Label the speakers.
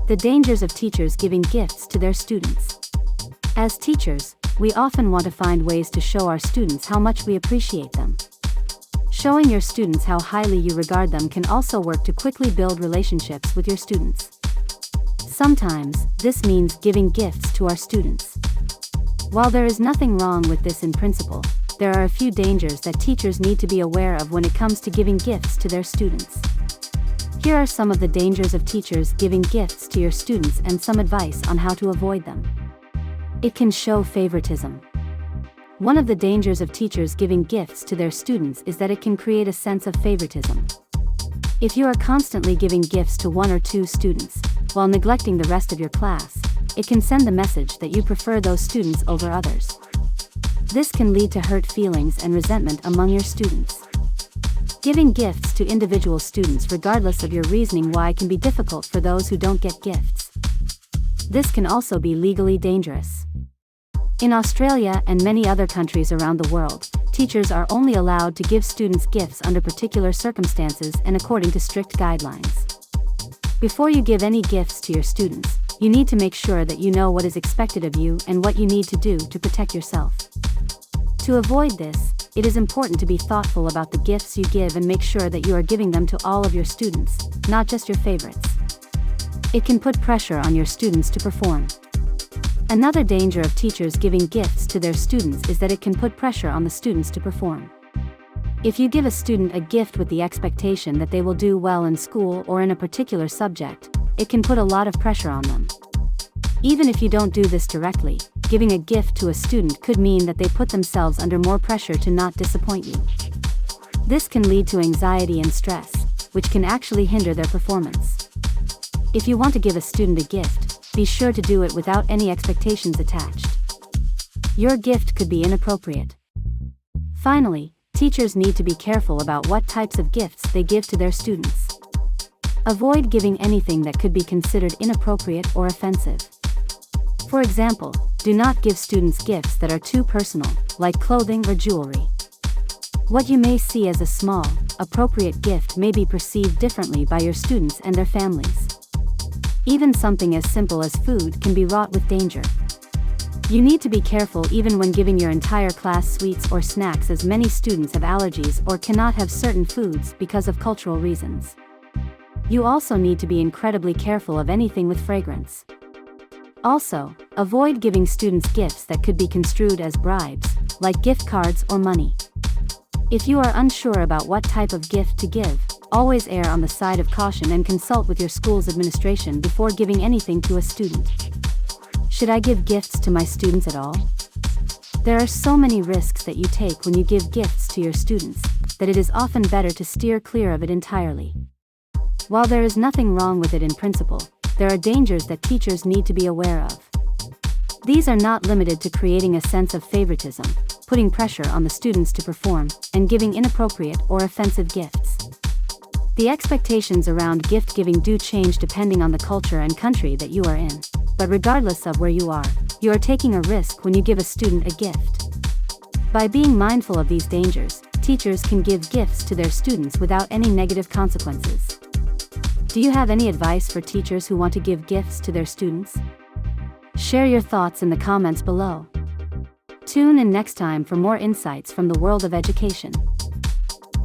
Speaker 1: The dangers of teachers giving gifts to their students. As teachers, we often want to find ways to show our students how much we appreciate them. Showing your students how highly you regard them can also work to quickly build relationships with your students. Sometimes, this means giving gifts to our students. While there is nothing wrong with this in principle, there are a few dangers that teachers need to be aware of when it comes to giving gifts to their students. Here are some of the dangers of teachers giving gifts to your students and some advice on how to avoid them. It can show favoritism. One of the dangers of teachers giving gifts to their students is that it can create a sense of favoritism. If you are constantly giving gifts to one or two students, while neglecting the rest of your class, it can send the message that you prefer those students over others. This can lead to hurt feelings and resentment among your students. Giving gifts to individual students regardless of your reasoning why can be difficult for those who don't get gifts. This can also be legally dangerous. In Australia and many other countries around the world, teachers are only allowed to give students gifts under particular circumstances and according to strict guidelines. Before you give any gifts to your students, you need to make sure that you know what is expected of you and what you need to do to protect yourself. To avoid this, it is important to be thoughtful about the gifts you give and make sure that you are giving them to all of your students, not just your favorites. It can put pressure on your students to perform. Another danger of teachers giving gifts to their students is that it can put pressure on the students to perform. If you give a student a gift with the expectation that they will do well in school or in a particular subject, it can put a lot of pressure on them. Even if you don't do this directly, giving a gift to a student could mean that they put themselves under more pressure to not disappoint you. This can lead to anxiety and stress, which can actually hinder their performance. If you want to give a student a gift, be sure to do it without any expectations attached. Your gift could be inappropriate. Finally, teachers need to be careful about what types of gifts they give to their students. Avoid giving anything that could be considered inappropriate or offensive. For example, do not give students gifts that are too personal, like clothing or jewelry. What you may see as a small, appropriate gift may be perceived differently by your students and their families. Even something as simple as food can be wrought with danger. You need to be careful even when giving your entire class sweets or snacks, as many students have allergies or cannot have certain foods because of cultural reasons. You also need to be incredibly careful of anything with fragrance. Also, avoid giving students gifts that could be construed as bribes, like gift cards or money. If you are unsure about what type of gift to give, always err on the side of caution and consult with your school's administration before giving anything to a student. Should I give gifts to my students at all? There are so many risks that you take when you give gifts to your students, that it is often better to steer clear of it entirely. While there is nothing wrong with it in principle, there are dangers that teachers need to be aware of. These are not limited to creating a sense of favoritism, putting pressure on the students to perform, and giving inappropriate or offensive gifts. The expectations around gift giving do change depending on the culture and country that you are in, but regardless of where you are taking a risk when you give a student a gift. By being mindful of these dangers, teachers can give gifts to their students without any negative consequences. Do you have any advice for teachers who want to give gifts to their students? Share your thoughts in the comments below. Tune in next time for more insights from the world of education.